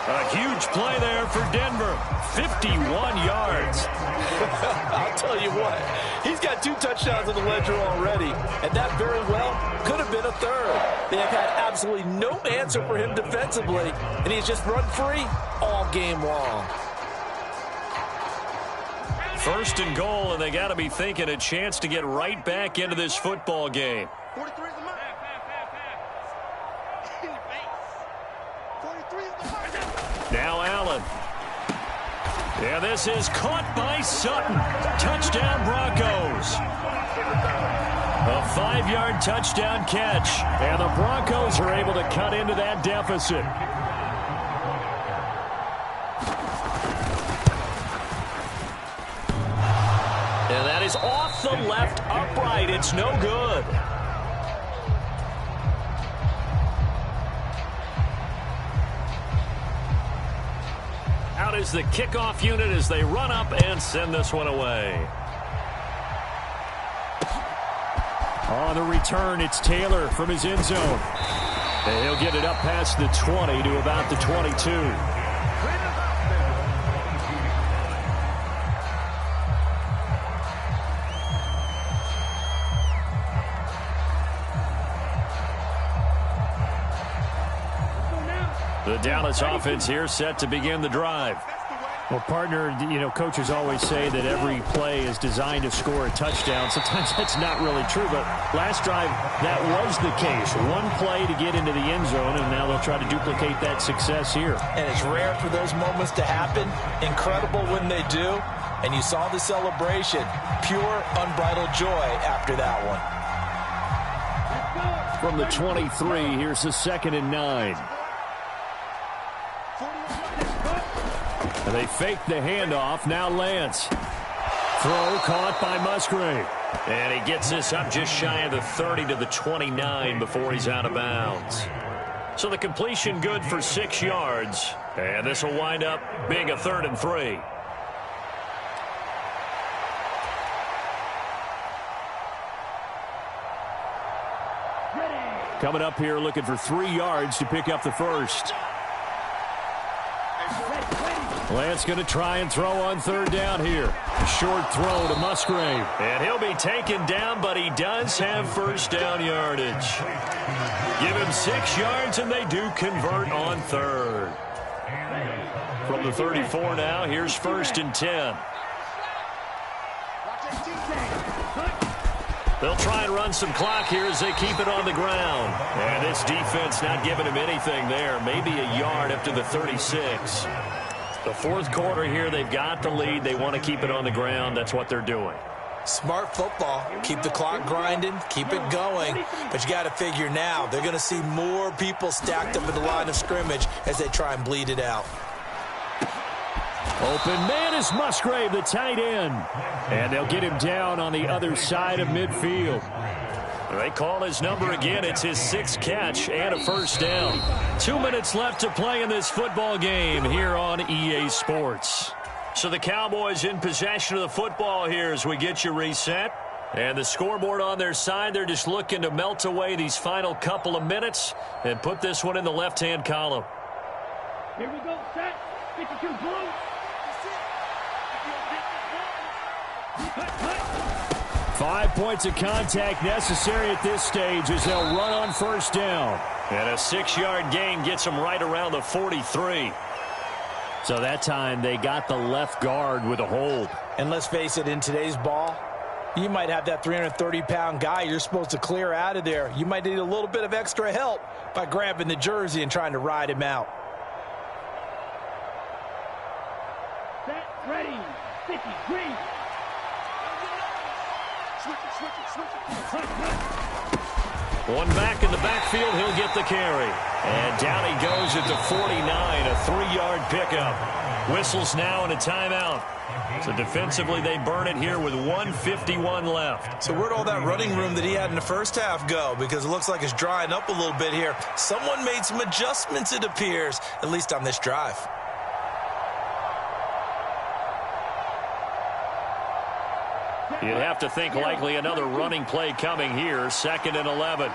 A huge play there for Denver. 51 yards. I'll tell you what, he's got 2 touchdowns in the ledger already, and that very well could have been a third. They have had absolutely no answer for him defensively, and he's just run free all game long. First and goal, and they got to be thinking a chance to get right back into this football game. 43 is the mark. In the face. 43 is the mark. Now Allen. Yeah, this is caught by Sutton. Touchdown Broncos. A 5-yard touchdown catch, and the Broncos are able to cut into that deficit. And that is off the left upright. It's no good. Out is the kickoff unit as they run up and send this one away. On the return, it's Taylor from his end zone. And he'll get it up past the 20 to about the 22. The Dallas offense here set to begin the drive. Well, partner, coaches always say that every play is designed to score a touchdown. Sometimes that's not really true, but last drive, that was the case. One play to get into the end zone, and now they'll try to duplicate that success here. And it's rare for those moments to happen. Incredible when they do. And you saw the celebration. Pure, unbridled joy after that one. From the 23, here's the 2nd and 9. And they fake the handoff. Now Lance. Throw caught by Musgrave. And he gets this up just shy of the 30 to the 29 before he's out of bounds. So the completion good for 6 yards. And this will wind up being a 3rd and 3. Coming up here looking for 3 yards to pick up the first. Lance going to try and throw on 3rd down here. A short throw to Musgrave. And he'll be taken down, but he does have first down yardage. Give him 6 yards, and they do convert on 3rd. From the 34 now, here's 1st and 10. They'll try and run some clock here as they keep it on the ground. And this defense not giving him anything there. Maybe a yard up to the 36. The 4th quarter here, they've got the lead. They want to keep it on the ground. That's what they're doing. Smart football. Keep the clock grinding. Keep it going. But you got to figure now, they're going to see more people stacked up in the line of scrimmage as they try and bleed it out. Open man is Musgrave, the tight end. And they'll get him down on the other side of midfield. They call his number again. It's his 6th catch and a first down. 2 minutes left to play in this football game here on EA Sports. So the Cowboys in possession of the football here as we get you reset. And the scoreboard on their side, they're just looking to melt away these final couple of minutes and put this one in the left-hand column. Here we go, set. 52 blue. 5 points of contact necessary at this stage as they'll run on first down. And a 6-yard gain gets them right around the 43. So that time they got the left guard with a hold. And let's face it, in today's ball, you might have that 330-pound guy you're supposed to clear out of there. You might need a little bit of extra help by grabbing the jersey and trying to ride him out. Set, ready, sticky, green. Switch. One back in the backfield, he'll get the carry. And down he goes at the 49, a 3-yard pickup. Whistles now and a timeout. So defensively, they burn it here with 1:51 left. So where'd all that running room that he had in the first half go? Because it looks like it's drying up a little bit here. Someone made some adjustments, it appears, at least on this drive. You'd have to think likely another running play coming here. 2nd and 11.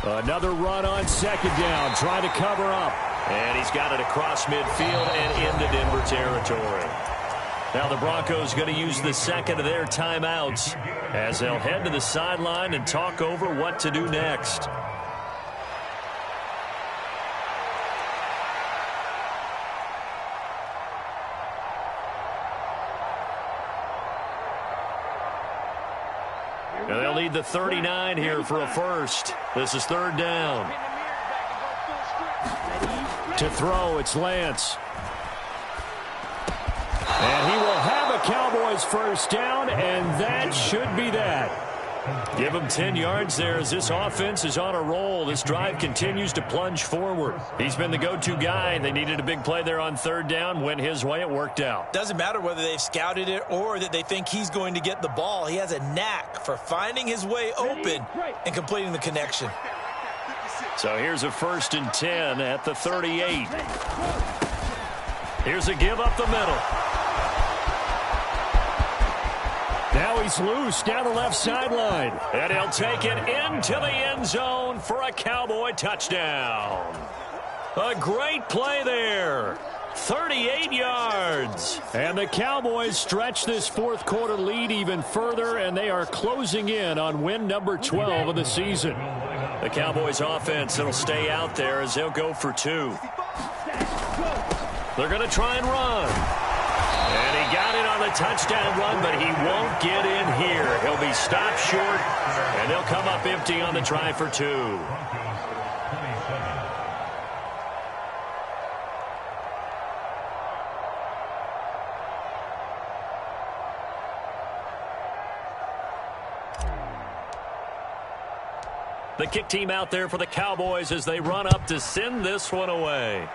Another run on 2nd down. Trying to cover up. And he's got it across midfield and into Denver territory. Now the Broncos going to use the second of their timeouts as they'll head to the sideline and talk over what to do next. And they'll need the 39 here for a first. This is 3rd down. To throw, it's Lance. And he will have a Cowboys first down, and that should be that. Give him 10 yards there as this offense is on a roll. This drive continues to plunge forward. He's been the go-to guy. They needed a big play there on 3rd down. Went his way. It worked out. Doesn't matter whether they've scouted it or that they think he's going to get the ball. He has a knack for finding his way open and completing the connection. So here's a 1st and 10 at the 38. Here's a give up the middle. Now he's loose down the left sideline. And he'll take it into the end zone for a Cowboy touchdown. A great play there. 38 yards. And the Cowboys stretch this 4th quarter lead even further, and they are closing in on win number 12 of the season. The Cowboys offense will stay out there as they'll go for 2. They're going to try and run. And he got it on the touchdown run, but he won't get in here. He'll be stopped short, and they'll come up empty on the try for 2. The kick team out there for the Cowboys as they run up to send this one away.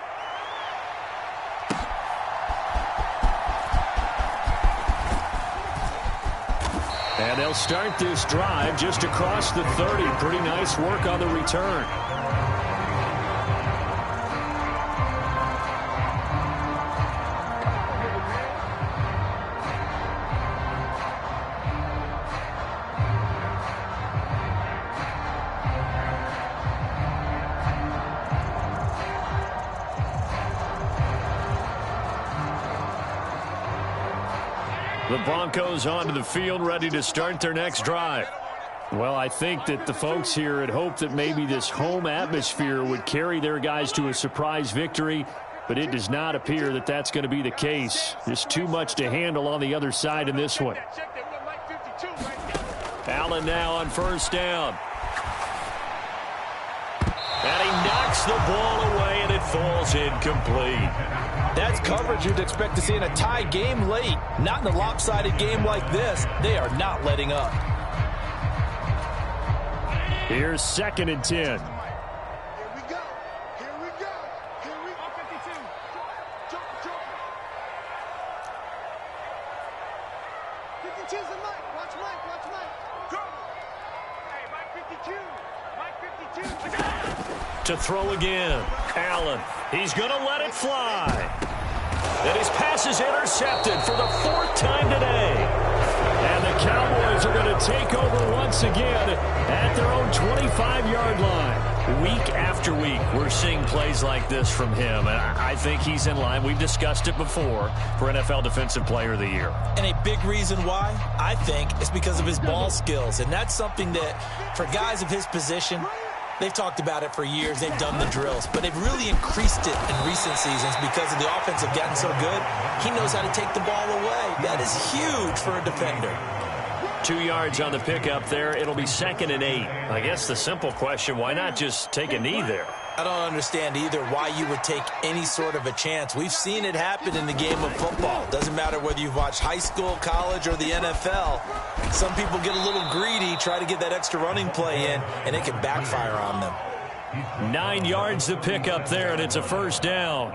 And they'll start this drive just across the 30. Pretty nice work on the return. The Broncos onto the field, ready to start their next drive. Well, I think that the folks here had hoped that maybe this home atmosphere would carry their guys to a surprise victory, but it does not appear that that's going to be the case. Just too much to handle on the other side in this one. Allen now on 1st down. And he knocks the ball away, and it falls incomplete. That's coverage you'd expect to see in a tie game late. Not in a lopsided game like this. They are not letting up. Here's 2nd and 10. Here we go. Here we go. Here we go. 52. Jump. 52's the Mike. Watch Mike. Go. Hey, Mike 52. Mike 52. To throw again. Allen. He's going to let it fly. And his pass is intercepted for the 4th time today. And the Cowboys are going to take over once again at their own 25-yard line. Week after week, we're seeing plays like this from him, and I think he's in line. We've discussed it before for NFL Defensive Player of the Year. And a big reason why, I think, is because of his ball skills. And that's something that, for guys of his position, they've talked about it for years. They've done the drills. But they've really increased it in recent seasons because of the offense have gotten so good. He knows how to take the ball away. That is huge for a defender. 2 yards on the pickup there. It'll be 2nd and 8. I guess the simple question, why not just take a knee there? I don't understand either why you would take any sort of a chance. We've seen it happen in the game of football. Doesn't matter whether you've watched high school, college, or the NFL. Some people get a little greedy, try to get that extra running play in, and it can backfire on them. 9 yards to pick up there, and it's a first down.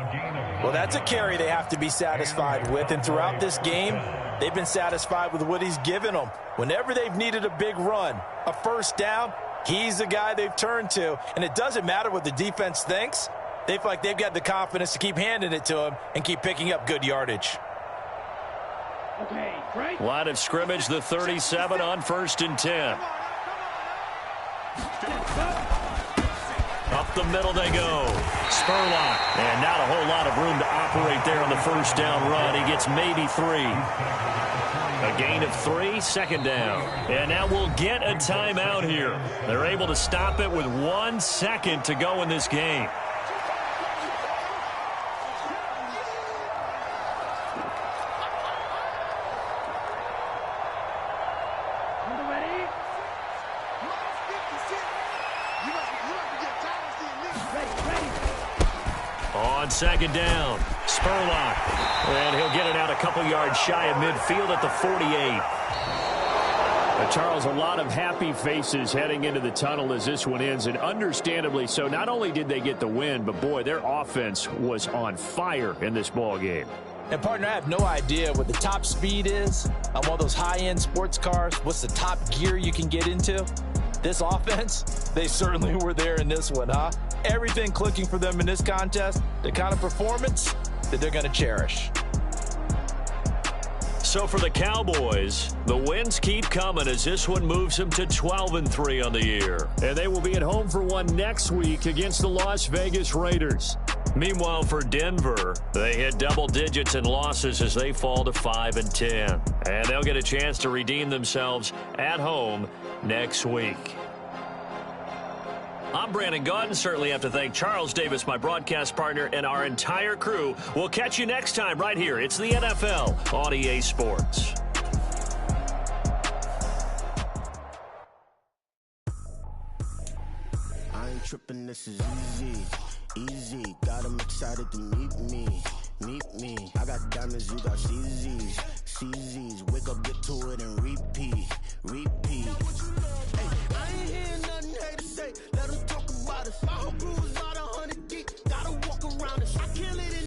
Well, that's a carry they have to be satisfied with, and throughout this game, they've been satisfied with what he's given them. Whenever they've needed a big run, a first down, he's the guy they've turned to, and it doesn't matter what the defense thinks. They feel like they've got the confidence to keep handing it to him and keep picking up good yardage. Okay, right. Line of scrimmage, the 37 on 1st and 10. Up the middle they go. Spurlock. And not a whole lot of room to operate there on the first down run. He gets maybe 3. A gain of 3, second down. And now we'll get a timeout here. They're able to stop it with 1 second to go in this game. On second down, Spurlock. And he'll get it out a couple yards shy of midfield at the 48. Charles, a lot of happy faces heading into the tunnel as this one ends, and understandably so. Not only did they get the win, but, boy, their offense was on fire in this ball game. And, partner, I have no idea what the top speed is on one of those high-end sports cars. What's the top gear you can get into? This offense, they certainly were there in this one, huh? Everything clicking for them in this contest, the kind of performance that they're going to cherish. So for the Cowboys, the wins keep coming as this one moves them to 12-3 on the year. And they will be at home for one next week against the Las Vegas Raiders. Meanwhile, for Denver, they hit double digits in losses as they fall to 5-10. And they'll get a chance to redeem themselves at home next week. I'm Brandon Gaudin. Certainly have to thank Charles Davis, my broadcast partner, and our entire crew. We'll catch you next time right here. It's the NFL on EA Sports. I ain't tripping, this is easy. Easy, got them excited to meet me. Meet me. I got diamonds, you got CZs. CZs, wake up, get to it, and repeat. Repeat.